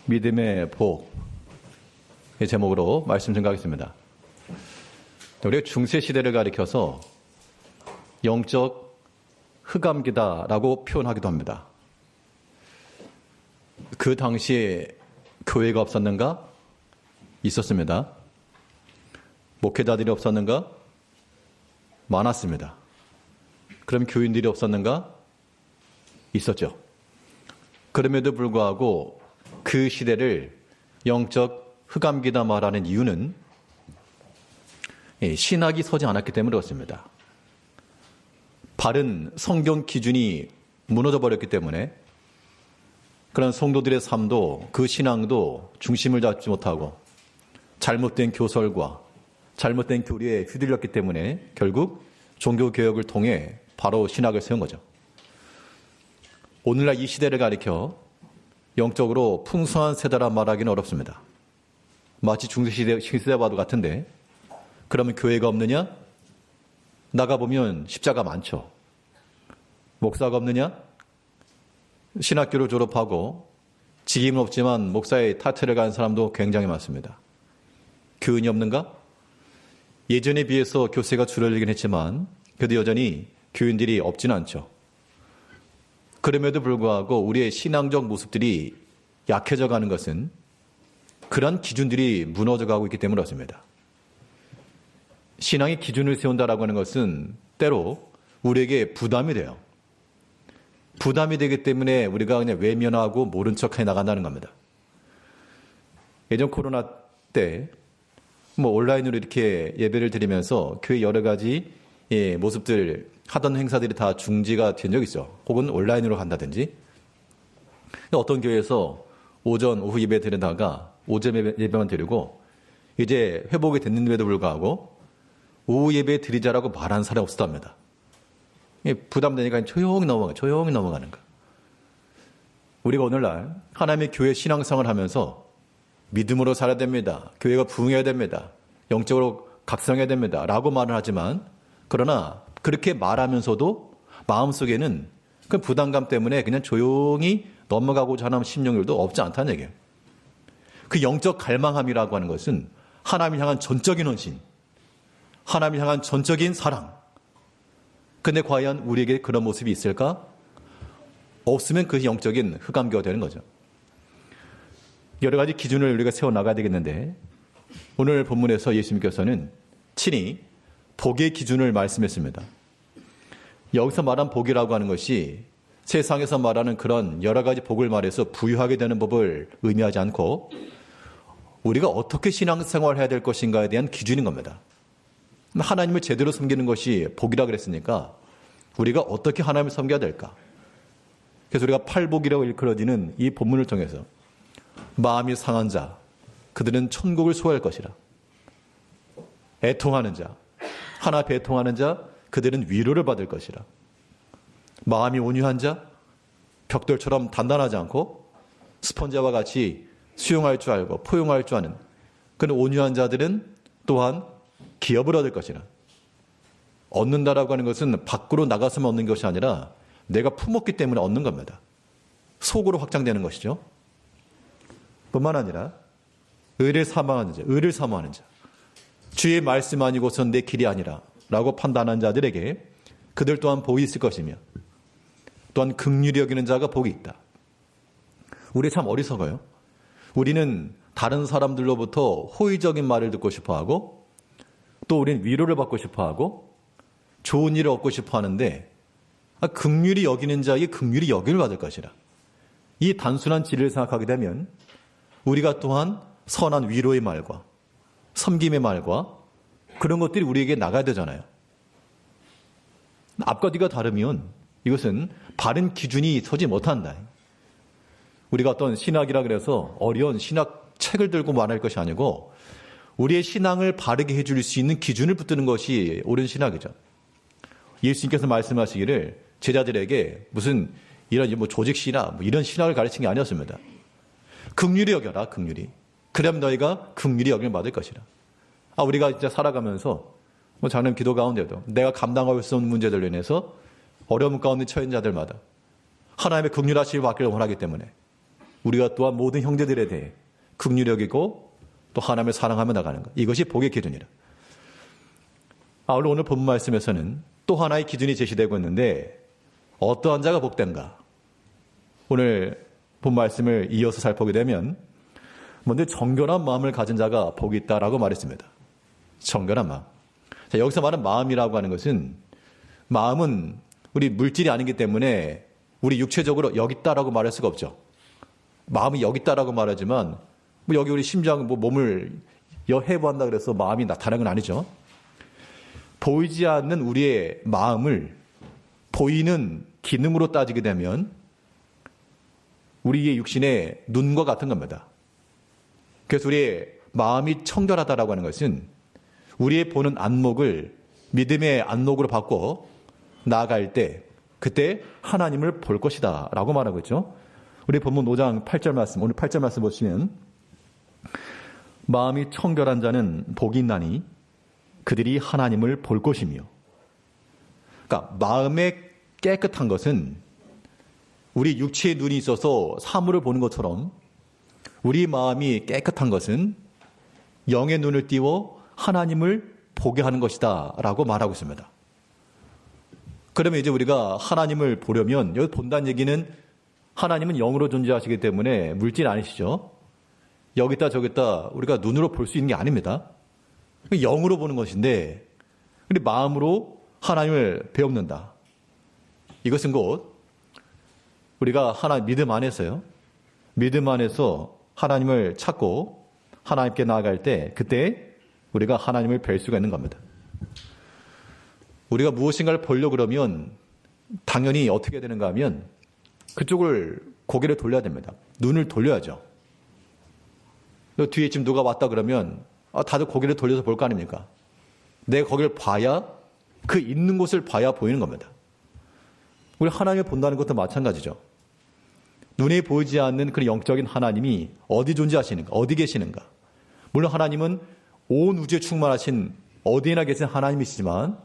믿음의 복의 제목으로 말씀 전가하겠습니다. 우리가 중세시대를 가리켜서 영적 흑암기다라고 표현하기도 합니다. 그 당시에 교회가 없었는가? 있었습니다. 목회자들이 없었는가? 많았습니다. 그럼 교인들이 없었는가? 있었죠. 그럼에도 불구하고 그 시대를 영적 흑암기다 말하는 이유는 신학이 서지 않았기 때문에 그렇습니다. 바른 성경 기준이 무너져 버렸기 때문에 그런 성도들의 삶도 그 신앙도 중심을 잡지 못하고 잘못된 교설과 잘못된 교리에 휘둘렸기 때문에 결국 종교개혁을 통해 바로 신학을 세운 거죠. 오늘날 이 시대를 가리켜 영적으로 풍성한 세대라 말하기는 어렵습니다. 마치 중세시대와도 같은데 그러면 교회가 없느냐? 나가보면 십자가 많죠. 목사가 없느냐? 신학교를 졸업하고 직임은 없지만 목사의 타이틀을 가진 사람도 굉장히 많습니다. 교인이 없는가? 예전에 비해서 교세가 줄어들긴 했지만 그래도 여전히 교인들이 없지는 않죠. 그럼에도 불구하고 우리의 신앙적 모습들이 약해져 가는 것은 그런 기준들이 무너져 가고 있기 때문에 그렇습니다. 신앙의 기준을 세운다라고 하는 것은 때로 우리에게 부담이 돼요. 부담이 되기 때문에 우리가 그냥 외면하고 모른 척해 나간다는 겁니다. 예전 코로나 때 온라인으로 이렇게 예배를 드리면서 교회 여러 가지 모습들 하던 행사들이 다 중지가 된 적이 있죠. 혹은 온라인으로 간다든지. 어떤 교회에서 오전, 오후 예배 드리다가 오전 예배만 드리고 이제 회복이 됐는데도 불구하고 오후 예배 드리자라고 말한 사람이 없었답니다. 부담되니까 조용히 넘어가는 거. 우리가 오늘날 하나님의 교회 신앙생활을 하면서 믿음으로 살아야 됩니다. 교회가 부흥해야 됩니다. 영적으로 각성해야 됩니다. 라고 말을 하지만 그러나 그렇게 말하면서도 마음속에는 그 부담감 때문에 그냥 조용히 넘어가고자 하는 심령들도 없지 않다는 얘기예요. 그 영적 갈망함이라고 하는 것은 하나님을 향한 전적인 헌신, 하나님을 향한 전적인 사랑. 근데 과연 우리에게 그런 모습이 있을까? 없으면 그 영적인 흑암기가 되는 거죠. 여러 가지 기준을 우리가 세워나가야 되겠는데 오늘 본문에서 예수님께서는 친히 복의 기준을 말씀했습니다. 여기서 말한 복이라고 하는 것이 세상에서 말하는 그런 여러 가지 복을 말해서 부유하게 되는 법을 의미하지 않고 우리가 어떻게 신앙생활을 해야 될 것인가에 대한 기준인 겁니다. 하나님을 제대로 섬기는 것이 복이라 그랬으니까 우리가 어떻게 하나님을 섬겨야 될까? 그래서 우리가 팔복이라고 일컬어지는 이 본문을 통해서 마음이 상한 자, 그들은 천국을 소유할 것이라. 애통하는 자, 하나 앞에 애통하는 자, 그들은 위로를 받을 것이라. 마음이 온유한 자, 벽돌처럼 단단하지 않고 스펀지와 같이 수용할 줄 알고 포용할 줄 아는 그런 온유한 자들은 또한 기업을 얻을 것이라. 얻는다라고 하는 것은 밖으로 나가서만 얻는 것이 아니라 내가 품었기 때문에 얻는 겁니다. 속으로 확장되는 것이죠. 뿐만 아니라 의를 사모하는 자, 주의 말씀 아니고선 내 길이 아니라 라고 판단한 자들에게 그들 또한 복이 있을 것이며 또한 긍휼히 여기는 자가 복이 있다. 우리 참 어리석어요. 우리는 다른 사람들로부터 호의적인 말을 듣고 싶어하고 또 우리는 위로를 받고 싶어하고 좋은 일을 얻고 싶어하는데 긍휼히 여기는 자에게 긍휼히 여김을 받을 것이라. 이 단순한 진리를 생각하게 되면 우리가 또한 선한 위로의 말과 섬김의 말과 그런 것들이 우리에게 나가야 되잖아요. 앞과 뒤가 다르면 이것은 바른 기준이 서지 못한다. 우리가 어떤 신학이라 그래서 어려운 신학 책을 들고 말할 것이 아니고 우리의 신앙을 바르게 해줄 수 있는 기준을 붙드는 것이 옳은 신학이죠. 예수님께서 말씀하시기를 제자들에게 무슨 이런 조직 신학 이런 신학을 가르친 게 아니었습니다. 긍휼히 여겨라, 긍휼히. 그럼 너희가 긍휼히 여김을 받을 것이라. 우리가 진짜 살아가면서 작은 기도 가운데도 내가 감당할 수 없는 문제들로 인해서 어려움 가운데 처한 자들마다 하나님의 긍휼하심을 받기를 원하기 때문에 우리가 또한 모든 형제들에 대해 긍휼히 여기고 또 하나님을 사랑하며 나가는 것. 이것이 복의 기준이라. 오늘 본문 말씀에서는 또 하나의 기준이 제시되고 있는데 어떠한 자가 복된가? 오늘 본 말씀을 이어서 살펴보게 되면 먼저 정결한 마음을 가진 자가 복이 있다라고 말했습니다. 정결한 마음. 자, 여기서 말하는 마음이라고 하는 것은 마음은 우리 물질이 아니기 때문에 우리 육체적으로 여기 있다라고 말할 수가 없죠. 마음이 여기 있다라고 말하지만 뭐 여기 우리 심장 몸을 해부한다 그래서 마음이 나타나는 건 아니죠. 보이지 않는 우리의 마음을 보이는 기능으로 따지게 되면 우리의 육신의 눈과 같은 겁니다. 그래서 우리의 마음이 청결하다라고 하는 것은 우리의 보는 안목을 믿음의 안목으로 바꿔 나아갈 때 그때 하나님을 볼 것이다 라고 말하고 있죠. 우리 본문 5장 8절 말씀, 오늘 8절 말씀 보시면 마음이 청결한 자는 복이 있나니 그들이 하나님을 볼 것이며, 그러니까 마음에 깨끗한 것은 우리 육체의 눈이 있어서 사물을 보는 것처럼 우리 마음이 깨끗한 것은 영의 눈을 띄워 하나님을 보게 하는 것이다 라고 말하고 있습니다. 그러면 이제 우리가 하나님을 보려면, 여기 본다는 얘기는 하나님은 영으로 존재하시기 때문에 물질 아니시죠. 여기다 저기다 우리가 눈으로 볼 수 있는 게 아닙니다. 영으로 보는 것인데 우리 마음으로 하나님을 배웁는다. 이것은 곧 우리가 하나님 믿음 안에서요. 믿음 안에서 하나님을 찾고 하나님께 나아갈 때 그때 우리가 하나님을 뵐 수가 있는 겁니다. 우리가 무엇인가를 보려고 그러면 당연히 어떻게 되는가 하면 그쪽을 고개를 돌려야 됩니다. 눈을 돌려야죠. 뒤에 지금 누가 왔다 그러면 다들 고개를 돌려서 볼 거 아닙니까? 내가 거기를 봐야 그 있는 곳을 봐야 보이는 겁니다. 우리 하나님을 본다는 것도 마찬가지죠. 눈에 보이지 않는 그 영적인 하나님이 어디 존재하시는가, 어디 계시는가. 물론 하나님은 온 우주에 충만하신 어디에나 계신 하나님이시지만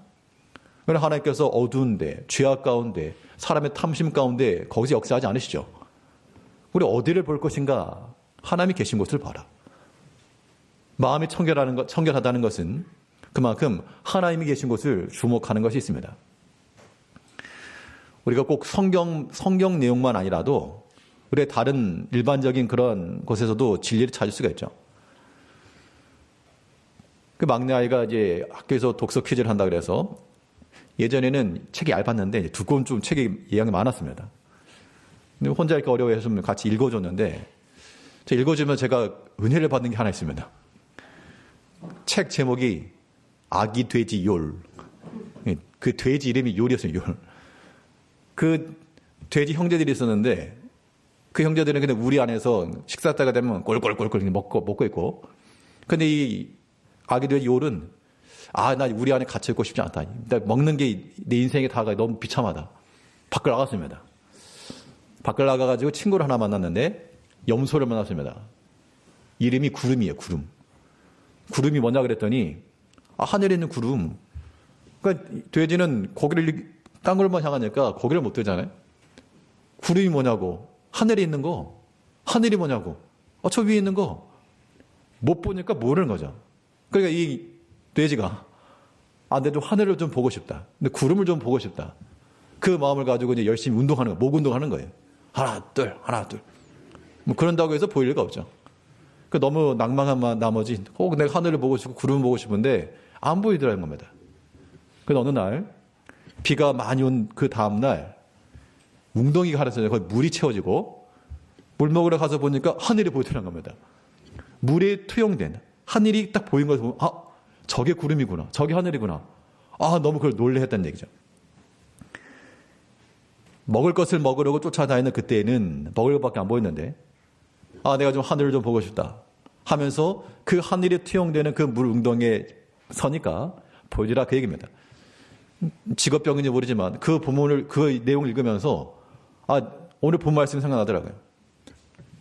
그러나 하나님께서 어두운데, 죄악 가운데, 사람의 탐심 가운데 거기서 역사하지 않으시죠. 우리 어디를 볼 것인가? 하나님이 계신 곳을 봐라. 마음이 청결하다는 것은 그만큼 하나님이 계신 곳을 주목하는 것이 있습니다. 우리가 꼭 성경 내용만 아니라도 우리의 다른 일반적인 그런 곳에서도 진리를 찾을 수가 있죠. 그 막내 아이가 이제 학교에서 독서 퀴즈를 한다 그래서 예전에는 책이 얇았는데 두꺼운 좀 책이 예양이 많았습니다. 근데 혼자 읽기 어려워해서 같이 읽어줬는데 제가 읽어주면 제가 은혜를 받는 게 하나 있습니다. 책 제목이 아기 돼지 욜. 그 돼지 이름이 욜이었어요. 욜. 그 돼지 형제들이 있었는데 그 형제들은 그냥 우리 안에서 식사 때가 되면 꼴꼴꼴꼴 먹고 있고, 근데 이 아기 돼지 욜은 나 우리 안에 갇혀 있고 싶지 않다. 먹는 게 내 인생에 다가 너무 비참하다. 밖을 나갔습니다. 밖을 나가가지고 친구를 하나 만났는데 염소를 만났습니다. 이름이 구름이에요. 구름. 구름이 뭐냐 그랬더니 하늘에 있는 구름. 그러니까 돼지는 고기를 딴 걸만 향하니까 고기를 못 들잖아요. 구름이 뭐냐고. 하늘에 있는 거. 하늘이 뭐냐고. 저 위에 있는 거. 못 보니까 모르는 거죠. 그러니까 이 돼지가 근데 좀 하늘을 좀 보고 싶다. 근데 구름을 좀 보고 싶다. 그 마음을 가지고 이제 열심히 운동하는 거, 목 운동하는 거예요. 하나, 둘. 뭐 그런다고 해서 보일 리가 없죠. 너무 낭만한 나머지 내가 하늘을 보고 싶고 구름을 보고 싶은데 안 보이더라는 겁니다. 그래서 어느 날 비가 많이 온 그 다음날 웅덩이가 하늘에서 거의 물이 채워지고 물 먹으러 가서 보니까 하늘이 보이더라는 겁니다. 물에 투영된 하늘이 딱 보인 것을 보면 저게 구름이구나. 저게 하늘이구나. 너무 그걸 놀래했다는 얘기죠. 먹을 것을 먹으려고 쫓아다니는 그때에는 먹을 것밖에 안 보였는데 내가 좀 하늘을 좀 보고 싶다 하면서 그 하늘에 투영되는 그 물 웅덩이에 서니까 보여주라 그 얘기입니다. 직업병인지 모르지만 그 본문을 그 내용을 읽으면서 오늘 본 말씀이 생각나더라고요.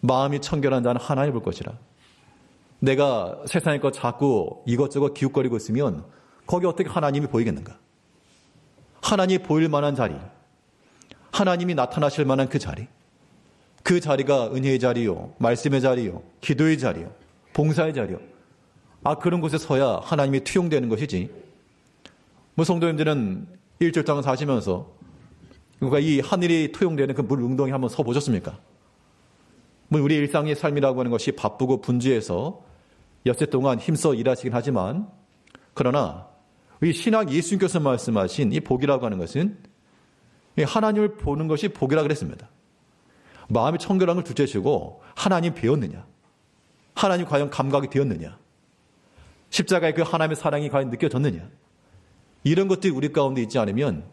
마음이 청결한 자는 하나님을 볼 것이라. 내가 세상의 것 자꾸 이것저것 기웃거리고 있으면 거기 어떻게 하나님이 보이겠는가? 하나님이 보일 만한 자리, 하나님이 나타나실 만한 그 자리, 그 자리가 은혜의 자리요, 말씀의 자리요, 기도의 자리요, 봉사의 자리요. 그런 곳에 서야 하나님이 투영되는 것이지. 성도님들은 일절장을 사시면서 그러니까 이 하늘이 투영되는 그 물 웅덩이 한번 서 보셨습니까? 우리 일상의 삶이라고 하는 것이 바쁘고 분주해서 엿새 동안 힘써 일하시긴 하지만, 그러나 이 신학 예수님께서 말씀하신 이 복이라고 하는 것은 하나님을 보는 것이 복이라 그랬습니다. 마음의 청결한 걸 둘째치고 하나님 배웠느냐? 하나님 과연 감각이 되었느냐? 십자가의 그 하나님의 사랑이 과연 느껴졌느냐? 이런 것들이 우리 가운데 있지 않으면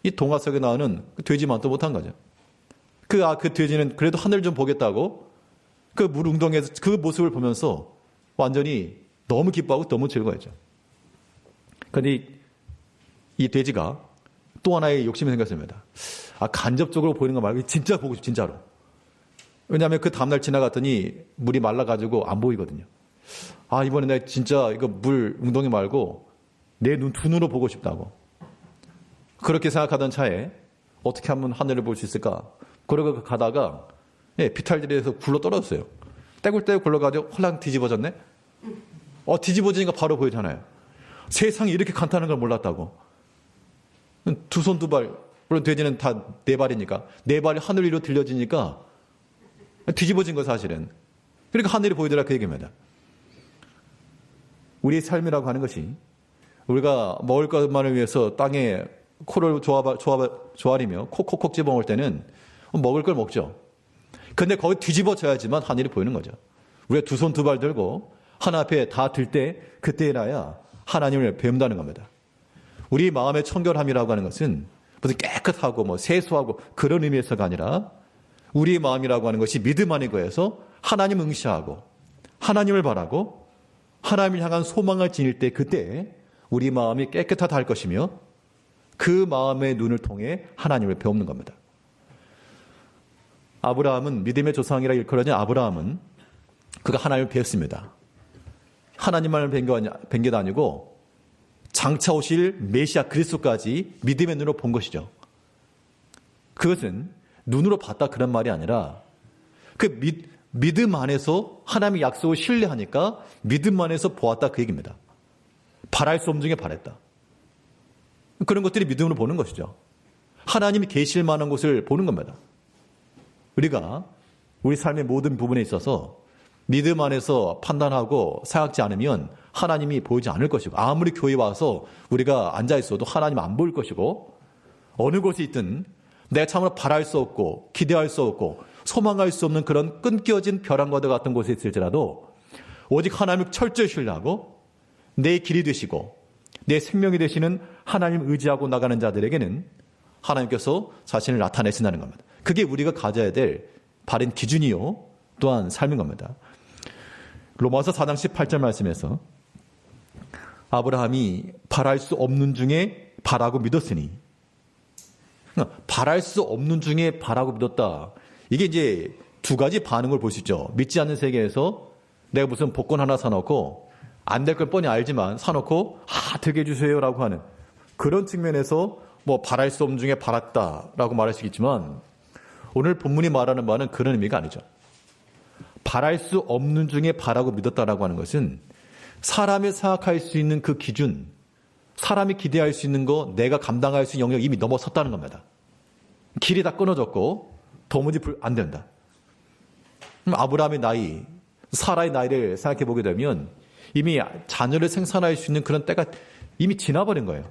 이 동화 속에 나오는 그 돼지만도 못한 거죠. 그 돼지는 그래도 하늘을 좀 보겠다고 그 물 웅덩이에서 그 모습을 보면서 완전히 너무 기뻐하고 너무 즐거워했죠. 그런데 이 돼지가 또 하나의 욕심이 생겼습니다. 간접적으로 보이는 거 말고 진짜 보고 싶, 진짜로. 왜냐하면 그 다음날 지나갔더니 물이 말라가지고 안 보이거든요. 이번에 내가 진짜 이거 물 웅덩이 말고 내 두 눈으로 보고 싶다고. 그렇게 생각하던 차에 어떻게 하면 하늘을 볼 수 있을까? 그러고 가다가 비탈들에서 굴러 떨어졌어요. 떼굴떼굴 굴러가지고 홀랑 뒤집어졌네? 뒤집어지니까 바로 보이잖아요. 세상이 이렇게 간단한 걸 몰랐다고. 두 손 두 발, 물론 돼지는 다 네 발이니까 네 발이 하늘 위로 들려지니까 뒤집어진 거 사실은. 그러니까 하늘이 보이더라 그 얘기입니다. 우리의 삶이라고 하는 것이 우리가 먹을 것만을 위해서 땅에 코를 조아리며 콕콕콕 집어먹을 때는 먹을 걸 먹죠. 근데 거기 뒤집어져야지만 하늘이 보이는 거죠. 우리가 두 손 두 발 들고 하나 앞에 다 들 때 그때라야 하나님을 배운다는 겁니다. 우리 마음의 청결함이라고 하는 것은 무슨 깨끗하고 세수하고 그런 의미에서가 아니라 우리의 마음이라고 하는 것이 믿음 안에 거해서 하나님 응시하고 하나님을 바라고 하나님을 향한 소망을 지닐 때 그때 우리 마음이 깨끗하다 할 것이며 그 마음의 눈을 통해 하나님을 배우는 겁니다. 아브라함은 믿음의 조상이라 일컬어진 아브라함은 그가 하나님을 배웠습니다. 하나님만을 뵌 게 아니고 장차 오실 메시아 그리스도까지 믿음의 눈으로 본 것이죠. 그것은 눈으로 봤다 그런 말이 아니라 그 믿음 안에서 하나님의 약속을 신뢰하니까 믿음 안에서 보았다 그 얘기입니다. 바랄 수 없는 중에 바랬다. 그런 것들이 믿음으로 보는 것이죠. 하나님이 계실 만한 곳을 보는 겁니다. 우리가 우리 삶의 모든 부분에 있어서 믿음 안에서 판단하고 생각지 않으면 하나님이 보이지 않을 것이고 아무리 교회 와서 우리가 앉아있어도 하나님 안 보일 것이고 어느 곳에 있든 내가 참으로 바랄 수 없고 기대할 수 없고 소망할 수 없는 그런 끊겨진 벼랑과도 같은 곳에 있을지라도 오직 하나님을 철저히 신뢰하고 내 길이 되시고 내 생명이 되시는 하나님을 의지하고 나가는 자들에게는 하나님께서 자신을 나타내신다는 겁니다. 그게 우리가 가져야 될 바른 기준이요 또한 삶인 겁니다. 로마서 4장 18절 말씀에서 아브라함이 바랄 수 없는 중에 바라고 믿었으니 바랄 수 없는 중에 바라고 믿었다. 이게 이제 두 가지 반응을 볼 수 있죠. 믿지 않는 세계에서 내가 무슨 복권 하나 사놓고 안 될 걸 뻔히 알지만 사놓고 되게 해주세요라고 하는 그런 측면에서 바랄 수 없는 중에 바랐다라고 말할 수 있겠지만 오늘 본문이 말하는 바는 그런 의미가 아니죠. 바랄 수 없는 중에 바라고 믿었다라고 하는 것은 사람이 생각할 수 있는 그 기준, 사람이 기대할 수 있는 거, 내가 감당할 수 있는 영역 이미 넘어섰다는 겁니다. 길이 다 끊어졌고 도무지 안 된다. 아브라함의 나이, 사라의 나이를 생각해 보게 되면 이미 자녀를 생산할 수 있는 그런 때가 이미 지나버린 거예요.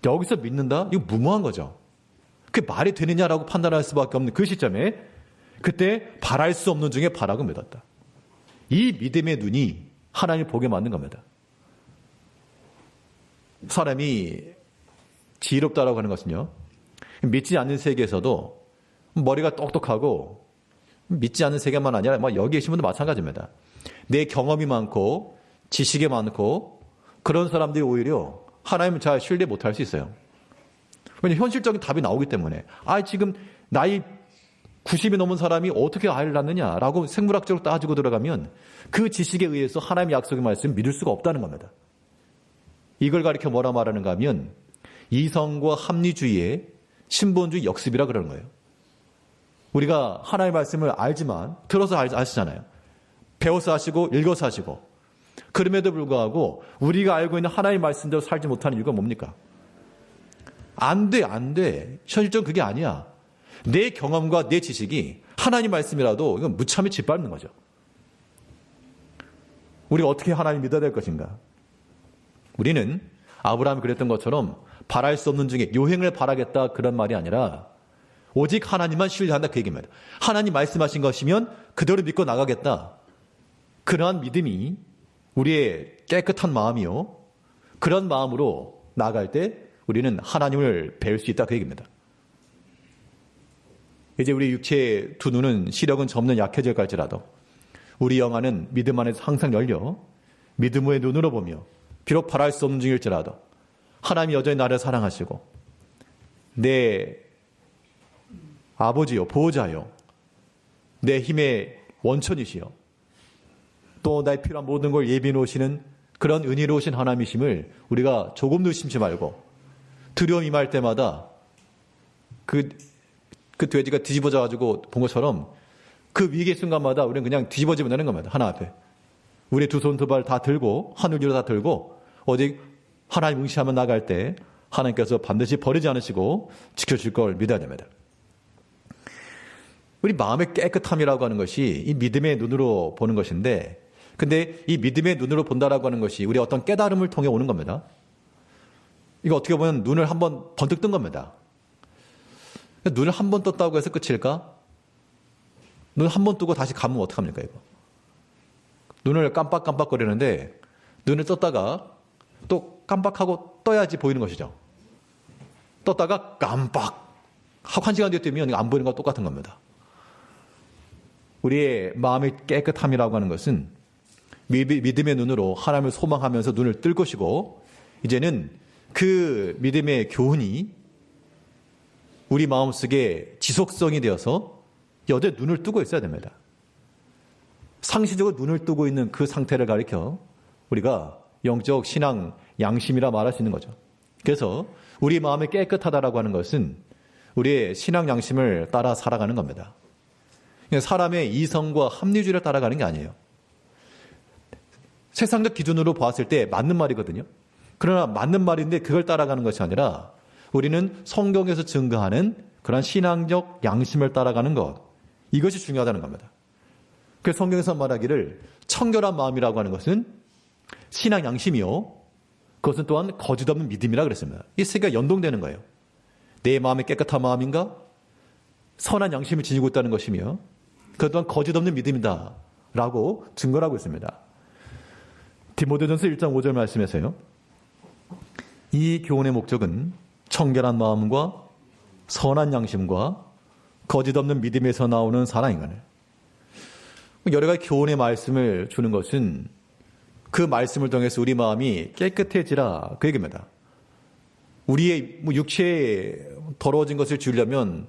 여기서 믿는다? 이거 무모한 거죠. 그게 말이 되느냐라고 판단할 수밖에 없는 그 시점에 그때 바랄 수 없는 중에 바라고 믿었다. 이 믿음의 눈이 하나님을 보게 만든 겁니다. 사람이 지혜롭다라고 하는 것은요. 믿지 않는 세계에서도 머리가 똑똑하고 믿지 않는 세계만 아니라 여기 계신 분도 마찬가지입니다. 내 경험이 많고 지식이 많고 그런 사람들이 오히려 하나님을 잘 신뢰 못할 수 있어요. 왜냐하면 현실적인 답이 나오기 때문에 지금 나이 90이 넘은 사람이 어떻게 아이를 낳느냐라고 생물학적으로 따지고 들어가면 그 지식에 의해서 하나님의 약속의 말씀을 믿을 수가 없다는 겁니다. 이걸 가리켜 뭐라 말하는가 하면 이성과 합리주의의 신본주의 역습이라 그러는 거예요. 우리가 하나님의 말씀을 알지만 들어서 아시잖아요. 배워서 하시고 읽어서 하시고. 그럼에도 불구하고 우리가 알고 있는 하나님의 말씀대로 살지 못하는 이유가 뭡니까? 안 돼. 현실적으로 그게 아니야. 내 경험과 내 지식이 하나님 말씀이라도 이건 무참히 짓밟는 거죠. 우리가 어떻게 하나님 믿어야 될 것인가? 우리는 아브라함이 그랬던 것처럼 바랄 수 없는 중에 요행을 바라겠다 그런 말이 아니라 오직 하나님만 신뢰한다 그 얘기입니다. 하나님 말씀하신 것이면 그대로 믿고 나가겠다. 그러한 믿음이 우리의 깨끗한 마음이요. 그런 마음으로 나아갈 때 우리는 하나님을 배울 수 있다 그 얘기입니다. 이제 우리 육체의 두 눈은 시력은 점점 약해져 갈지라도 우리 영안은 믿음 안에서 항상 열려 믿음의 눈으로 보며 비록 바랄 수 없는 중일지라도 하나님이 여전히 나를 사랑하시고 내 아버지요 보호자요 내 힘의 원천이시요 또 나의 필요한 모든 걸 예비해 놓으시는 그런 은혜로우신 하나님이심을 우리가 조금도 의심치 말고 두려움 임할 때마다 그 돼지가 뒤집어져가지고 본 것처럼 그 위기의 순간마다 우리는 그냥 뒤집어지면 되는 겁니다. 하나 앞에. 우리 두 손 두 발 다 들고 하늘 위로 다 들고 오직 하나님 응시하며 나갈 때 하나님께서 반드시 버리지 않으시고 지켜줄 걸 믿어야 됩니다. 우리 마음의 깨끗함이라고 하는 것이 이 믿음의 눈으로 보는 것인데 근데 이 믿음의 눈으로 본다라고 하는 것이 우리 어떤 깨달음을 통해 오는 겁니다. 이거 어떻게 보면 눈을 한번 번뜩 뜬 겁니다. 눈을 한 번 떴다고 해서 끝일까? 눈 한 번 뜨고 다시 감으면 어떡합니까, 이거? 눈을 깜빡깜빡거리는데, 눈을 떴다가 또 깜빡하고 떠야지 보이는 것이죠. 떴다가 깜빡! 하고 1시간 뒤에 뜨면 안 보이는 거와 똑같은 겁니다. 우리의 마음의 깨끗함이라고 하는 것은 믿음의 눈으로 하나님을 소망하면서 눈을 뜰 것이고, 이제는 그 믿음의 교훈이 우리 마음속에 지속성이 되어서 여전히 눈을 뜨고 있어야 됩니다. 상시적으로 눈을 뜨고 있는 그 상태를 가리켜 우리가 영적 신앙 양심이라 말할 수 있는 거죠. 그래서 우리 마음이 깨끗하다라고 하는 것은 우리의 신앙 양심을 따라 살아가는 겁니다. 사람의 이성과 합리주의를 따라가는 게 아니에요. 세상적 기준으로 보았을 때 맞는 말이거든요. 그러나 맞는 말인데 그걸 따라가는 것이 아니라 우리는 성경에서 증거하는 그런 신앙적 양심을 따라가는 것. 이것이 중요하다는 겁니다. 그래서 성경에서 말하기를 청결한 마음이라고 하는 것은 신앙 양심이요. 그것은 또한 거짓 없는 믿음이라 그랬습니다. 이 세 개가 연동되는 거예요. 내 마음이 깨끗한 마음인가? 선한 양심을 지니고 있다는 것이며 그것 또한 거짓 없는 믿음이다 라고 증거를 하고 있습니다. 디모데전서 1장 5절 말씀에서요. 이 교훈의 목적은 청결한 마음과 선한 양심과 거짓 없는 믿음에서 나오는 사랑이거늘. 여러 가지 교훈의 말씀을 주는 것은 그 말씀을 통해서 우리 마음이 깨끗해지라 그 얘기입니다. 우리의 육체에 더러워진 것을 지우려면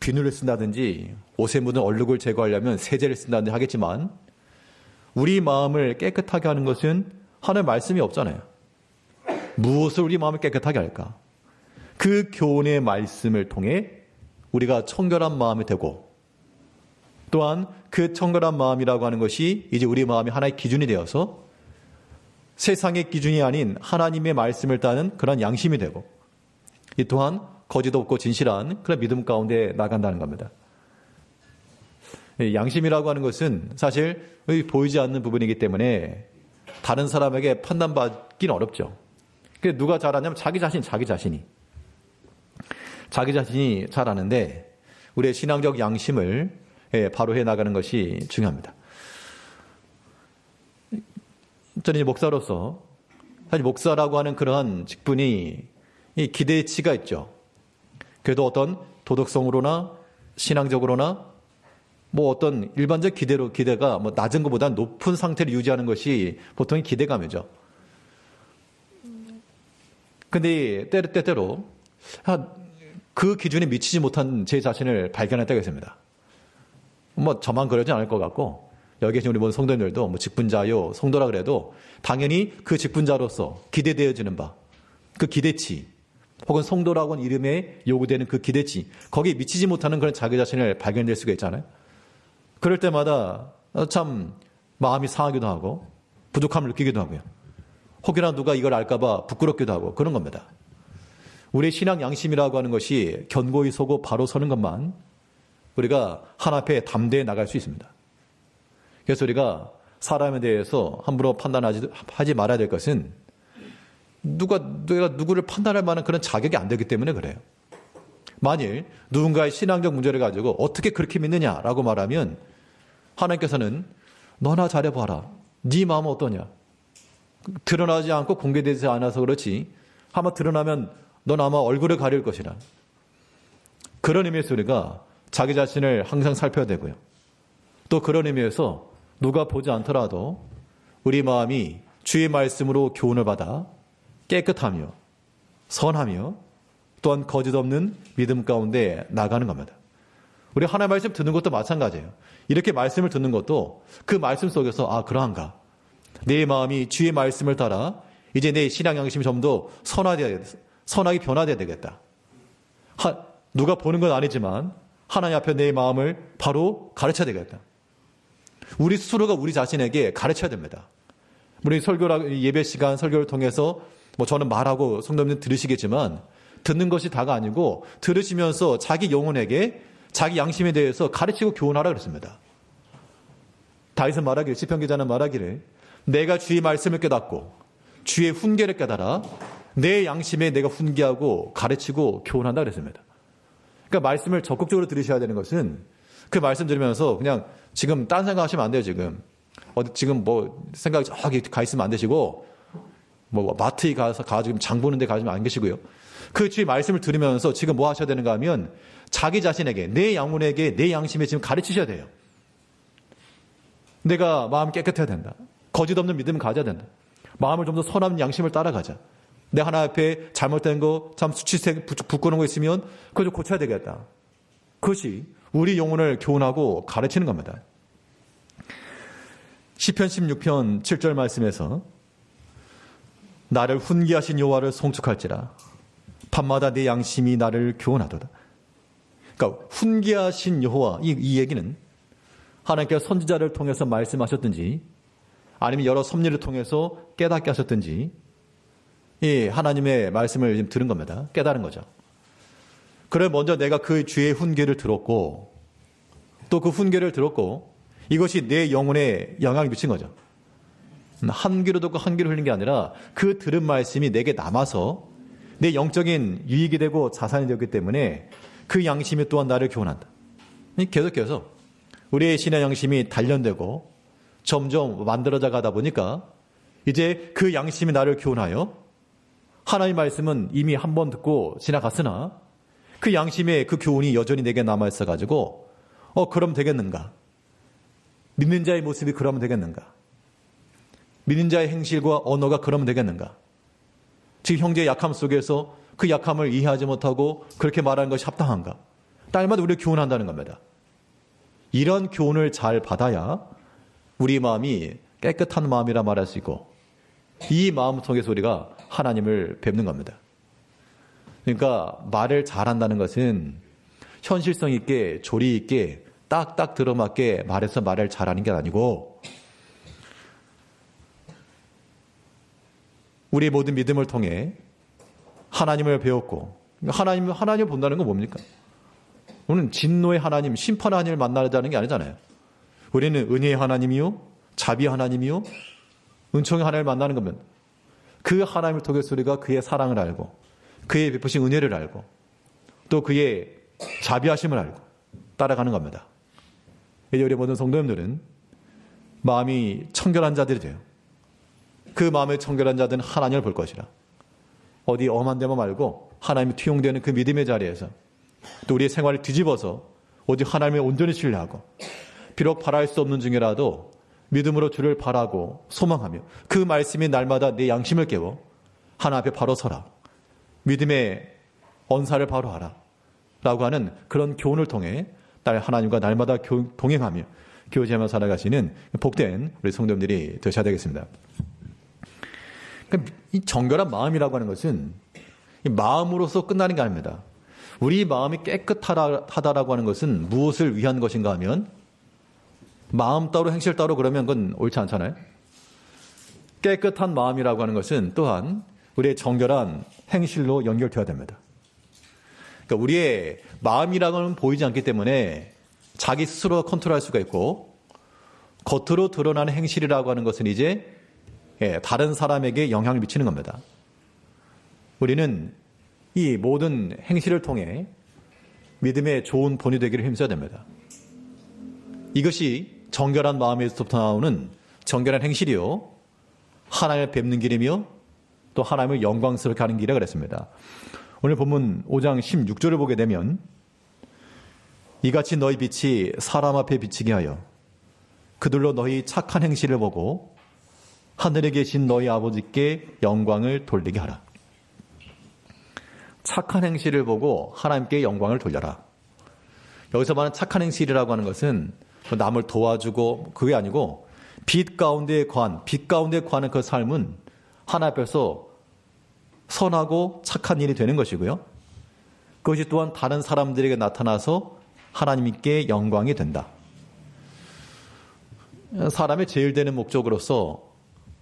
비누를 쓴다든지 옷에 묻은 얼룩을 제거하려면 세제를 쓴다든지 하겠지만 우리 마음을 깨끗하게 하는 것은 하나님의 말씀이 없잖아요. 무엇을 우리 마음을 깨끗하게 할까? 그 교훈의 말씀을 통해 우리가 청결한 마음이 되고 또한 그 청결한 마음이라고 하는 것이 이제 우리 마음이 하나의 기준이 되어서 세상의 기준이 아닌 하나님의 말씀을 따는 그런 양심이 되고 이 또한 거짓 없고 진실한 그런 믿음 가운데 나간다는 겁니다. 양심이라고 하는 것은 사실 보이지 않는 부분이기 때문에 다른 사람에게 판단받기는 어렵죠. 누가 잘하냐면 자기 자신이 잘 아는데 우리의 신앙적 양심을 바로 해나가는 것이 중요합니다. 저는 목사로서 사실 목사라고 하는 그러한 직분이 기대치가 있죠. 그래도 어떤 도덕성으로나 신앙적으로나 어떤 일반적 기대가 낮은 것보다 높은 상태를 유지하는 것이 보통의 기대감이죠. 근데 때때로 그 기준에 미치지 못한 제 자신을 발견했다고 했습니다. 저만 그러진 않을 것 같고 여기 계신 우리 모든 성도님들도 직분자요 성도라 그래도 당연히 그 직분자로서 기대되어지는 바 그 기대치 혹은 성도라고 하는 이름에 요구되는 그 기대치, 거기에 미치지 못하는 그런 자기 자신을 발견될 수가 있잖아요. 그럴 때마다 참 마음이 상하기도 하고 부족함을 느끼기도 하고요. 혹여나 누가 이걸 알까봐 부끄럽기도 하고 그런 겁니다. 우리의 신앙 양심이라고 하는 것이 견고히 서고 바로 서는 것만 우리가 하나님 앞에 담대히 나갈 수 있습니다. 그래서 우리가 사람에 대해서 함부로 판단하지 말아야 될 것은 내가 누구를 판단할 만한 그런 자격이 안 되기 때문에 그래요. 만일 누군가의 신앙적 문제를 가지고 어떻게 그렇게 믿느냐라고 말하면 하나님께서는 너나 잘해봐라. 네 마음은 어떠냐. 드러나지 않고 공개되지 않아서 그렇지 아마 드러나면 넌 아마 얼굴을 가릴 것이라. 그런 의미에서 우리가 자기 자신을 항상 살펴야 되고요. 또 그런 의미에서 누가 보지 않더라도 우리 마음이 주의 말씀으로 교훈을 받아 깨끗하며 선하며 또한 거짓 없는 믿음 가운데 나가는 겁니다. 우리 하나님의 말씀 듣는 것도 마찬가지예요. 이렇게 말씀을 듣는 것도 그 말씀 속에서 그러한가. 내 마음이 주의 말씀을 따라 이제 내 신앙 양심이 좀 더 선하게 변화돼야 되겠다. 누가 보는 건 아니지만 하나님 앞에 내 마음을 바로 가르쳐야 되겠다. 우리 스스로가 우리 자신에게 가르쳐야 됩니다. 우리 예배 시간 설교를 통해서 저는 말하고 성도님들 들으시겠지만 듣는 것이 다가 아니고 들으시면서 자기 영혼에게 자기 양심에 대해서 가르치고 교훈하라 그랬습니다. 다윗은 말하기를, 시편 기자는 말하기를 내가 주의 말씀을 깨닫고 주의 훈계를 깨달아 내 양심에 내가 훈계하고 가르치고 교훈한다 그랬습니다. 그러니까 말씀을 적극적으로 들으셔야 되는 것은 그 말씀 들으면서 그냥 지금 딴 생각하시면 안 돼요. 지금 생각이 저기 가 있으면 안 되시고 마트에 가지고 장 보는 데 가지면 안 계시고요. 그 주의 말씀을 들으면서 지금 뭐 하셔야 되는가 하면 자기 자신에게 내 영혼에게 내 양심에 지금 가르치셔야 돼요. 내가 마음 깨끗해야 된다. 거짓 없는 믿음을 가져야 된다. 마음을 좀 더 선한 양심을 따라가자. 내 하나 앞에 잘못된 거, 참 수치색 부끄러운 거 있으면 그걸 좀 고쳐야 되겠다. 그것이 우리 영혼을 교훈하고 가르치는 겁니다. 시편 16편 7절 말씀에서 나를 훈계하신 여호와를 송축할지라 밤마다 내 양심이 나를 교훈하도다. 그러니까 훈계하신 여호와, 이 얘기는 하나님께서 선지자를 통해서 말씀하셨든지 아니면 여러 섭리를 통해서 깨닫게 하셨든지 하나님의 말씀을 지금 들은 겁니다. 깨달은 거죠. 그래 먼저 내가 그 주의 훈계를 들었고 또 그 훈계를 들었고 이것이 내 영혼에 영향을 미친 거죠. 한 귀로 듣고 한 귀로 흘린 게 아니라 그 들은 말씀이 내게 남아서 내 영적인 유익이 되고 자산이 되기 때문에 그 양심이 또한 나를 교훈한다. 계속해서 우리의 신의 양심이 단련되고 점점 만들어져 가다 보니까 이제 그 양심이 나를 교훈하여 하나님의 말씀은 이미 한 번 듣고 지나갔으나 그 양심의 그 교훈이 여전히 내게 남아있어가지고 그럼 되겠는가? 믿는 자의 모습이 그러면 되겠는가? 믿는 자의 행실과 언어가 그러면 되겠는가? 지금 형제의 약함 속에서 그 약함을 이해하지 못하고 그렇게 말하는 것이 합당한가? 딸마다 우리를 교훈한다는 겁니다. 이런 교훈을 잘 받아야 우리 마음이 깨끗한 마음이라 말할 수 있고 이 마음 속에서 우리가 하나님을 뵙는 겁니다. 그러니까 말을 잘한다는 것은 현실성 있게 조리 있게 딱딱 들어맞게 말해서 말을 잘하는 게 아니고 우리의 모든 믿음을 통해 하나님을 배웠고 하나님을 본다는 건 뭡니까? 우리는 진노의 하나님, 심판의 하나님을 만나자는 게 아니잖아요. 우리는 은혜의 하나님이요 자비의 하나님이요 은총의 하나님을 만나는 겁니다. 그 하나님을 통해서 우리가 그의 사랑을 알고 그의 베푸신 은혜를 알고 또 그의 자비하심을 알고 따라가는 겁니다. 이제 우리 모든 성도님들은 마음이 청결한 자들이 돼요. 그 마음에 청결한 자들은 하나님을 볼 것이라. 어디 엄한 데만 말고 하나님이 투영되는 그 믿음의 자리에서 또 우리의 생활을 뒤집어서 오직 하나님을 온전히 신뢰하고 비록 바랄 수 없는 중이라도 믿음으로 주를 바라고 소망하며 그 말씀이 날마다 내 양심을 깨워 하나님 앞에 바로 서라. 믿음의 언사를 바로 하라. 라고 하는 그런 교훈을 통해 하나님과 날마다 동행하며 교제하며 살아가시는 복된 우리 성도님들이 되셔야 되겠습니다. 이 정결한 마음이라고 하는 것은 마음으로서 끝나는 게 아닙니다. 우리 마음이 깨끗하다라고 하는 것은 무엇을 위한 것인가 하면 마음 따로 행실 따로 그러면 그건 옳지 않잖아요. 깨끗한 마음이라고 하는 것은 또한 우리의 정결한 행실로 연결되어야 됩니다. 그러니까 우리의 마음이라고는 보이지 않기 때문에 자기 스스로 컨트롤할 수가 있고 겉으로 드러나는 행실이라고 하는 것은 이제 다른 사람에게 영향을 미치는 겁니다. 우리는 이 모든 행실을 통해 믿음의 좋은 본이 되기를 힘써야 됩니다. 이것이 정결한 마음에서부터 나오는 정결한 행실이요, 하나님을 뵙는 길이며 또 하나님을 영광스럽게 하는 길이라 그랬습니다. 오늘 본문 5장 16절을 보게 되면 이같이 너희 빛이 사람 앞에 비치게 하여 그들로 너희 착한 행실을 보고 하늘에 계신 너희 아버지께 영광을 돌리게 하라. 착한 행실을 보고 하나님께 영광을 돌려라. 여기서 말하는 착한 행실이라고 하는 것은 남을 도와주고 그게 아니고 빛 가운데 관한 그 삶은 하나님 앞에서 선하고 착한 일이 되는 것이고요. 그것이 또한 다른 사람들에게 나타나서 하나님께 영광이 된다. 사람의 제일 되는 목적으로서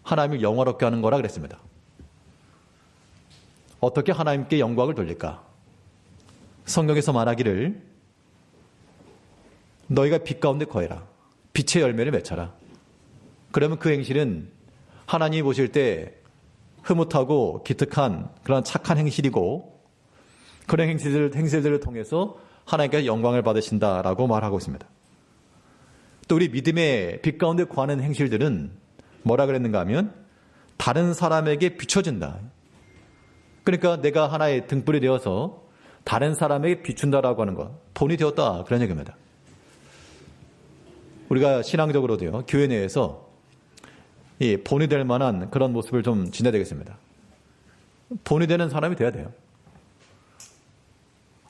하나님을 영화롭게 하는 거라 그랬습니다. 어떻게 하나님께 영광을 돌릴까? 성경에서 말하기를 너희가 빛 가운데 거해라. 빛의 열매를 맺혀라. 그러면 그 행실은 하나님이 보실 때 흐뭇하고 기특한 그런 착한 행실이고 그런 행실들을 통해서 하나님께 영광을 받으신다라고 말하고 있습니다. 또 우리 믿음의 빛 가운데 거하는 행실들은 뭐라 그랬는가 하면 다른 사람에게 비춰진다. 그러니까 내가 하나의 등불이 되어서 다른 사람에게 비춘다라고 하는 것, 본이 되었다 그런 얘기입니다. 우리가 신앙적으로도요, 교회 내에서 이 본이 될 만한 그런 모습을 좀 지내야 되겠습니다. 본이 되는 사람이 돼야 돼요.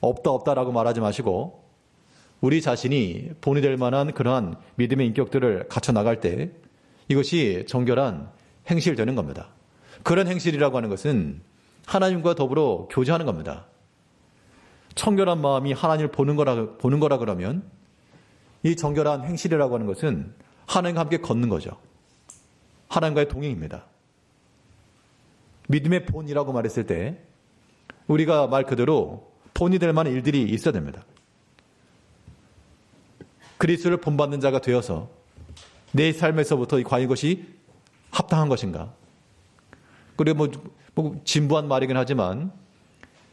없다라고 말하지 마시고 우리 자신이 본이 될 만한 그러한 믿음의 인격들을 갖춰 나갈 때 이것이 정결한 행실되는 겁니다. 그런 행실이라고 하는 것은 하나님과 더불어 교제하는 겁니다. 청결한 마음이 하나님을 보는 거라 그러면 이 정결한 행실이라고 하는 것은 하나님과 함께 걷는 거죠. 하나님과의 동행입니다. 믿음의 본이라고 말했을 때 우리가 말 그대로 본이 될 만한 일들이 있어야 됩니다. 그리스도를 본받는 자가 되어서 내 삶에서부터 과연 이것이 합당한 것인가? 그리고 뭐 진부한 말이긴 하지만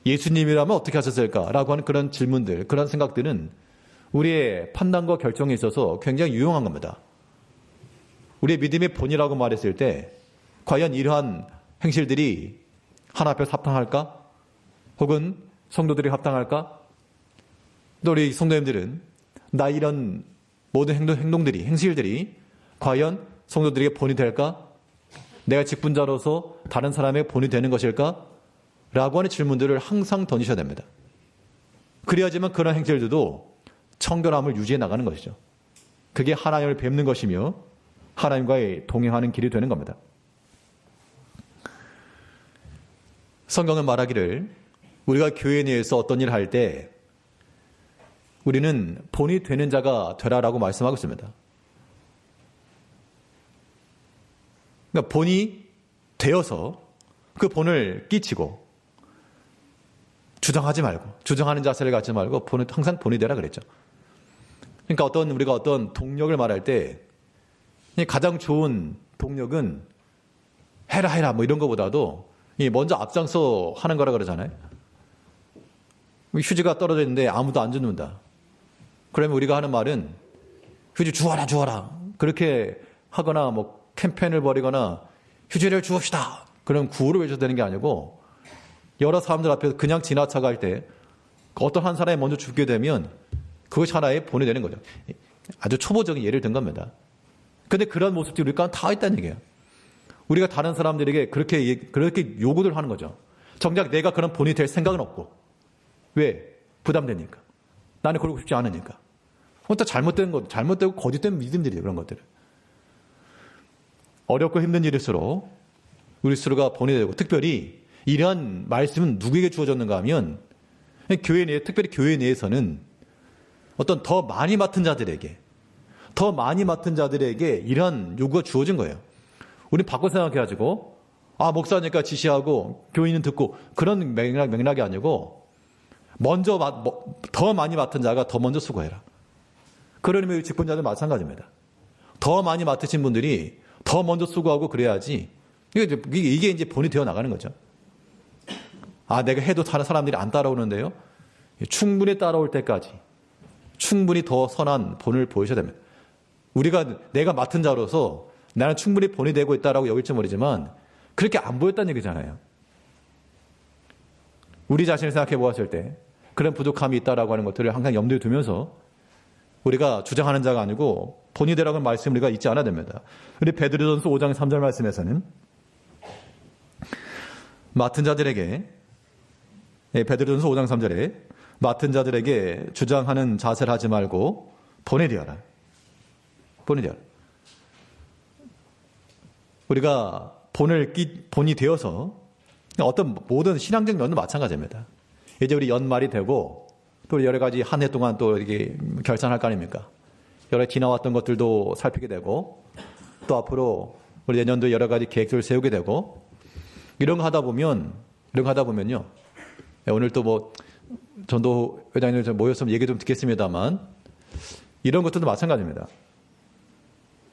예수님이라면 어떻게 하셨을까라고 하는 그런 질문들, 그런 생각들은 우리의 판단과 결정에 있어서 굉장히 유용한 겁니다. 우리의 믿음의 본이라고 말했을 때 과연 이러한 행실들이 하나 앞에서 합당할까? 혹은 성도들이 합당할까? 또 우리 성도님들은 나 이런 모든 행동들이, 행실들이 과연 성도들에게 본이 될까? 내가 직분자로서 다른 사람에게 본이 되는 것일까? 라고 하는 질문들을 항상 던지셔야 됩니다. 그래야지만 그런 행실들도 청결함을 유지해 나가는 것이죠. 그게 하나님을 뵙는 것이며 하나님과의 동행하는 길이 되는 겁니다. 성경은 말하기를 우리가 교회 내에서 어떤 일을 할 때 우리는 본이 되는 자가 되라라고 말씀하고 있습니다. 그러니까 본이 되어서 그 본을 끼치고 주장하지 말고, 주장하는 자세를 갖지 말고 항상 본이 되라 그랬죠. 그러니까 우리가 어떤 동력을 말할 때 가장 좋은 동력은 해라 뭐 이런 것보다도 먼저 앞장서 하는 거라 그러잖아요. 휴지가 떨어져 있는데 아무도 안 줍는다. 그러면 우리가 하는 말은 휴지 주어라 그렇게 하거나 뭐 캠페인을 벌이거나 휴지를 주읍시다. 그럼 구호를 외쳐도 되는 게 아니고 여러 사람들 앞에서 그냥 지나쳐갈 때 어떤 한 사람이 먼저 죽게 되면 그것이 하나의 본이 되는 거죠. 아주 초보적인 예를 든 겁니다. 그런데 그런 모습들이 우리 가운데 다 있다는 얘기예요. 우리가 다른 사람들에게 그렇게 요구를 하는 거죠. 정작 내가 그런 본이 될 생각은 없고. 왜? 부담되니까. 나는 그러고 싶지 않으니까. 또 잘못되고 거짓된 믿음들이에요. 그런 것들을. 어렵고 힘든 일일수록 우리 스스로가 본이 되고 특별히 이러한 말씀은 누구에게 주어졌는가 하면 교회 내, 특별히 교회 내에서는 어떤 더 많이 맡은 자들에게 이러한 요구가 주어진 거예요. 우리 바꿔 생각해가지고 목사니까 지시하고 교인은 듣고 그런 맥락이 아니고 먼저 더 많이 맡은 자가 더 먼저 수고해라. 그런 의미의 직분자들 마찬가지입니다. 더 많이 맡으신 분들이 더 먼저 수고하고 그래야지 이게 이제 본이 되어 나가는 거죠. 내가 해도 다른 사람들이 안 따라오는데요. 충분히 따라올 때까지 충분히 더 선한 본을 보여줘야 됩니다. 내가 맡은 자로서 나는 충분히 본이 되고 있다라고 여길지 모르지만 그렇게 안 보였다는 얘기잖아요. 우리 자신을 생각해 보았을 때 그런 부족함이 있다라고 하는 것들을 항상 염두에 두면서 우리가 주장하는 자가 아니고 본이 되라고 하는 말씀을 우리가 잊지 않아야 됩니다. 우리 베드로전서 5장 3절 말씀에서는 맡은 자들에게 베드로전서 5장 3절에 맡은 자들에게 주장하는 자세를 하지 말고 본이 되어라. 우리가 본이 되어서 어떤 모든 신앙적 면도 마찬가지입니다. 이제 우리 연말이 되고 또 여러 가지 한 해 동안 또 이렇게 결산할 거 아닙니까? 여러 지나왔던 것들도 살피게 되고 또 앞으로 우리 내년도 여러 가지 계획들을 세우게 되고 이런 거 하다 보면요. 오늘 또 전도 회장님 모여서 얘기 좀 듣겠습니다만 이런 것들도 마찬가지입니다.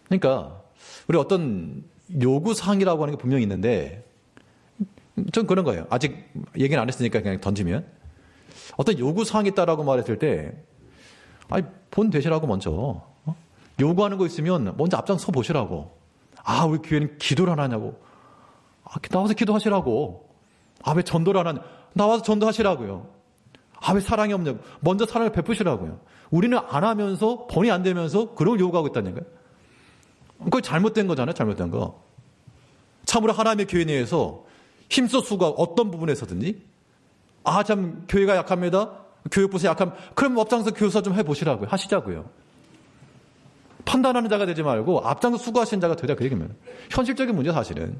그러니까 우리 어떤 요구사항이라고 하는 게 분명히 있는데 전 그런 거예요. 아직 얘기는 안 했으니까 그냥 던지면 어떤 요구사항이 있다라고 말했을 때 본 되시라고 먼저 요구하는 거 있으면 먼저 앞장서 보시라고. 우리 교회는 기도를 안 하냐고. 나와서 기도하시라고. 왜 전도를 안 하냐. 나와서 전도하시라고요. 왜 사랑이 없냐고. 먼저 사랑을 베푸시라고요. 우리는 안 하면서 본이 안 되면서 그런 걸 요구하고 있다는 거예요. 그거 잘못된 거잖아요. 잘못된 거. 참으로 하나님의 교회 내에서 힘써 수가 어떤 부분에서든지 참 교회가 약합니다. 교육부서 약함. 그럼 앞장서 교사 좀 해보시라고요. 하시자고요. 판단하는 자가 되지 말고 앞장서 수고하시는 자가 되자 그 얘기입니다. 현실적인 문제 사실은.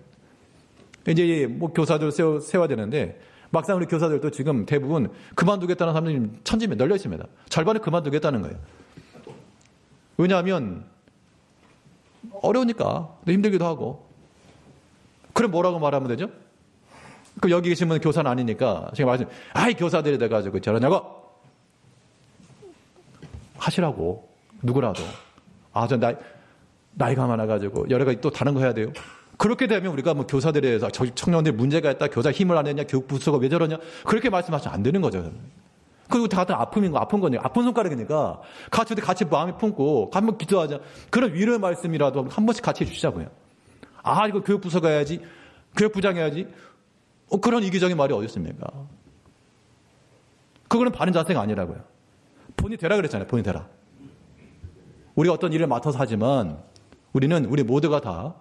이제 교사들 세워야 되는데 막상 우리 교사들도 지금 대부분 그만두겠다는 사람들이 천지에 널려 있습니다. 절반은 그만두겠다는 거예요. 왜냐하면 어려우니까 힘들기도 하고. 그럼 뭐라고 말하면 되죠? 그럼 여기 계신 분은 교사는 아니니까 제가 말씀, 교사들이 돼가지고 저러냐고 하시라고. 누구라도. 저 나이가 많아가지고 여러 가지 또 다른 거 해야 돼요. 그렇게 되면 우리가 교사들에 대해서 청년들이 문제가 있다, 교사 힘을 안 내냐, 교육부서가 왜 저러냐, 그렇게 말씀하시면 안 되는 거죠. 그리고 다 같은 아픈 거니까, 아픈 손가락이니까 같이 마음이 품고 한번 기도하자. 그런 위로의 말씀이라도 한 번씩 같이 해주시자고요. 이거 교육부서가 해야지, 교육부장 해야지. 그런 이기적인 말이 어디 있습니까? 그거는 바른 자세가 아니라고요. 본이 되라 그랬잖아요. 본이 되라. 우리가 어떤 일을 맡아서 하지만 우리 모두가 다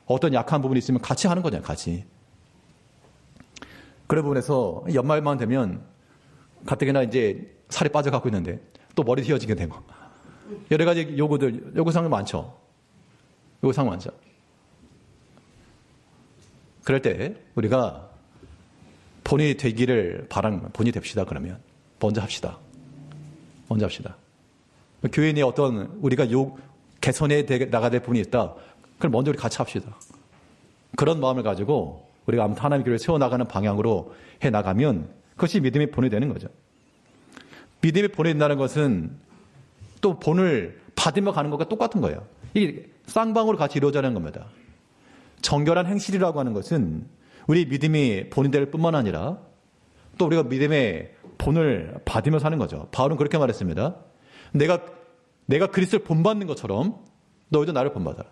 어떤 약한 부분이 있으면 같이 하는 거잖아요. 같이. 그런 부분에서 연말만 되면 가뜩이나 이제 살이 빠져가고 있는데 또 머리 휘어지게 되고 여러 가지 요구사항이 많죠. 요구사항 많죠. 그럴 때 우리가 본이 되기를 바라는 거예요. 본이 됩시다. 그러면 먼저 합시다. 교회 내에 어떤 우리가 개선해 나가야 될 부분이 있다. 그럼 먼저 우리 같이 합시다. 그런 마음을 가지고 우리가 아무튼 하나님의 교회를 세워나가는 방향으로 해나가면 그것이 믿음의 본이 되는 거죠. 믿음의 본이 된다는 것은 또 본을 받으며 가는 것과 똑같은 거예요. 이게 쌍방으로 같이 이루어져야 하는 겁니다. 정결한 행실이라고 하는 것은 우리 믿음이 본이 될 뿐만 아니라 또 우리가 믿음의 본을 받으며 사는 거죠. 바울은 그렇게 말했습니다. 내가 그리스도를 본받는 것처럼 너희도 나를 본받아라.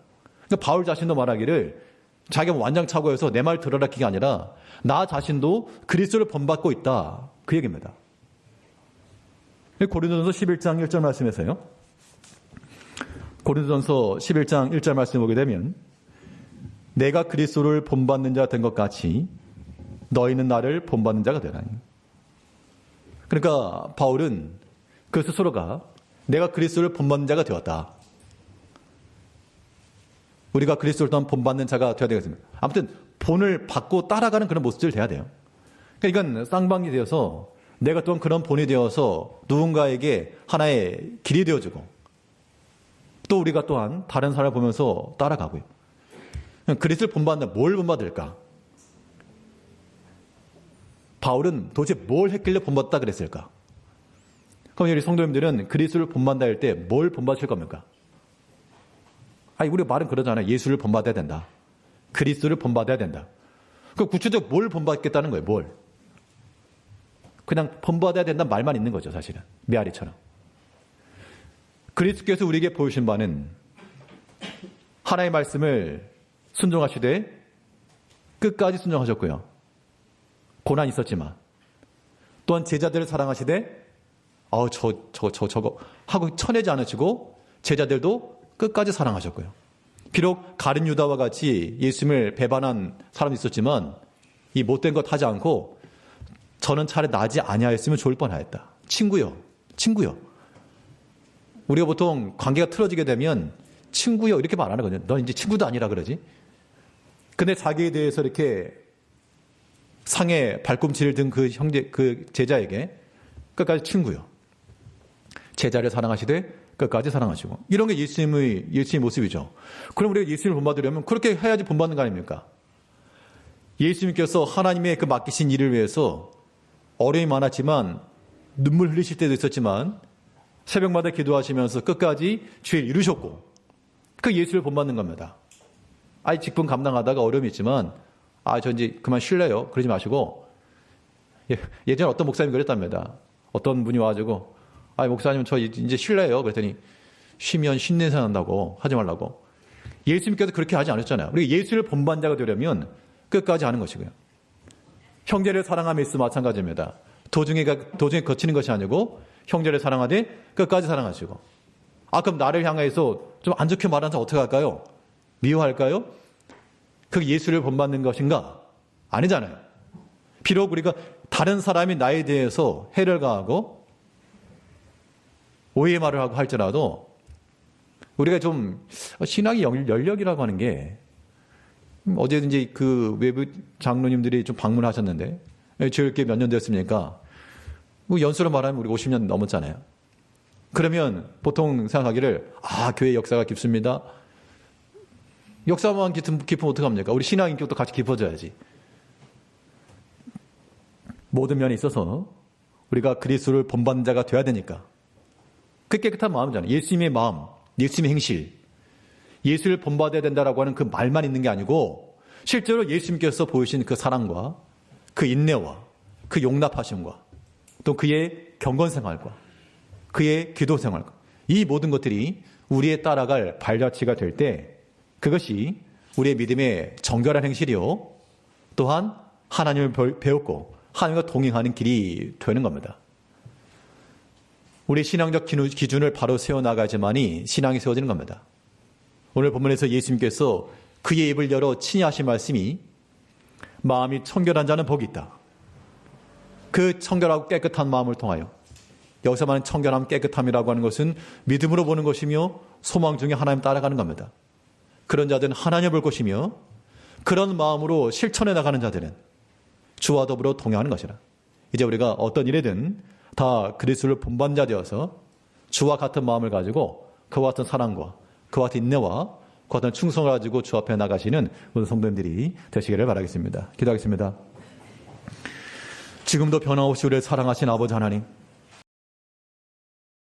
그러니까 바울 자신도 말하기를 자기가 완장차고해서 내 말 들어라 기가 아니라 나 자신도 그리스도를 본받고 있다. 그 얘기입니다. 고린도전서 11장 1절 말씀에서요. 고린도전서 11장 1절 말씀 보게 되면 내가 그리스도를 본받는 자 된 것 같이 너희는 나를 본받는 자가 되라니. 그러니까 바울은 그 스스로가 내가 그리스도를 본받는 자가 되었다. 우리가 그리스도를 통한 본받는 자가 되어야 되겠습니다. 아무튼 본을 받고 따라가는 그런 모습들 돼야 돼요. 그러니까 이건 쌍방이 되어서 내가 또한 그런 본이 되어서 누군가에게 하나의 길이 되어주고 또 우리가 또한 다른 사람을 보면서 따라가고요. 그리스도를 본받는다. 뭘 본받을까? 바울은 도대체 뭘 했길래 본받다 그랬을까? 그럼 우리 성도님들은 그리스도를 본받다 할 때 뭘 본받으실 겁니까? 아니, 우리 말은 그러잖아요. 예수를 본받아야 된다. 그리스도를 본받아야 된다. 그럼 구체적으로 뭘 본받겠다는 거예요? 뭘? 그냥 본받아야 된다는 말만 있는 거죠, 사실은. 메아리처럼. 그리스도께서 우리에게 보여주신 바는 하나님의 말씀을 순종하시되 끝까지 순종하셨고요. 고난이 있었지만 또한 제자들을 사랑하시되 저거 하고 쳐내지 않으시고 제자들도 끝까지 사랑하셨고요. 비록 가룟 유다와 같이 예수님을 배반한 사람이 있었지만 이 못된 것 하지 않고 저는 차라리 나지 아니하였으면 좋을 뻔하였다. 친구요. 우리가 보통 관계가 틀어지게 되면 친구요 이렇게 말 안 하거든요. 넌 이제 친구도 아니라 그러지. 근데 자기에 대해서 이렇게 상에 발꿈치를 든 그 형제, 그 제자에게 끝까지 친구요. 제자를 사랑하시되 끝까지 사랑하시고. 이런 게 예수님의 모습이죠. 그럼 우리가 예수님을 본받으려면 그렇게 해야지 본받는 거 아닙니까? 예수님께서 하나님의 그 맡기신 일을 위해서 어려움이 많았지만 눈물 흘리실 때도 있었지만 새벽마다 기도하시면서 끝까지 주의 이루셨고 그 예수를 본받는 겁니다. 직분 감당하다가 어려움이 있지만 저 이제 그만 쉴래요. 그러지 마시고 예전에 어떤 목사님이 그랬답니다. 어떤 분이 와가지고 목사님 저 이제 쉴래요. 그랬더니 쉬면 쉰냄새 난다고 하지 말라고. 예수님께서 그렇게 하지 않았잖아요. 우리 예수를 본받는 자가 되려면 끝까지 하는 것이고요. 형제를 사랑함에 있어 마찬가지입니다. 도중에 거치는 것이 아니고 형제를 사랑하되 끝까지 사랑하시고. 그럼 나를 향해서 좀 안 좋게 말하는 사람 어떻게 할까요? 미워할까요? 그 예수를 본받는 것인가? 아니잖아요. 비록 우리가 다른 사람이 나에 대해서 해를 가하고 오해의 말을 하고 할지라도 우리가 좀 신앙의 연력이라고 하는 게 어제든지 그 외부 장로님들이 좀 방문하셨는데 교육계 몇 년 됐습니까? 연수로 말하면 우리 50년 넘었잖아요. 그러면 보통 생각하기를 교회 역사가 깊습니다. 역사만 깊으면 어떡합니까? 우리 신앙 인격도 같이 깊어져야지. 모든 면에 있어서 우리가 그리스도를 본받는 자가 돼야 되니까. 그 깨끗한 마음이잖아요. 예수님의 마음, 예수님의 행실. 예수를 본받아야 된다라고 하는 그 말만 있는 게 아니고 실제로 예수님께서 보이신 그 사랑과 그 인내와 그 용납하심과 또 그의 경건생활과 그의 기도생활과 이 모든 것들이 우리의 따라갈 발자취가 될 때 그것이 우리의 믿음의 정결한 행실이요. 또한 하나님을 배웠고 하나님과 동행하는 길이 되는 겁니다. 우리 신앙적 기준을 바로 세워나가야지만이 신앙이 세워지는 겁니다. 오늘 본문에서 예수님께서 그의 입을 열어 친히 하신 말씀이 마음이 청결한 자는 복이 있다. 그 청결하고 깨끗한 마음을 통하여 여기서 말하는 청결함, 깨끗함이라고 하는 것은 믿음으로 보는 것이며 소망 중에 하나님 따라가는 겁니다. 그런 자들은 하나님을 볼 것이며 그런 마음으로 실천해 나가는 자들은 주와 더불어 동행하는 것이라. 이제 우리가 어떤 일이든 다 그리스도를 본받는 자 되어서 주와 같은 마음을 가지고 그와 같은 사랑과 그와 같은 인내와 그와 같은 충성을 가지고 주 앞에 나가시는 모든 성도님들이 되시기를 바라겠습니다. 기도하겠습니다. 지금도 변함없이 우리를 사랑하신 아버지 하나님,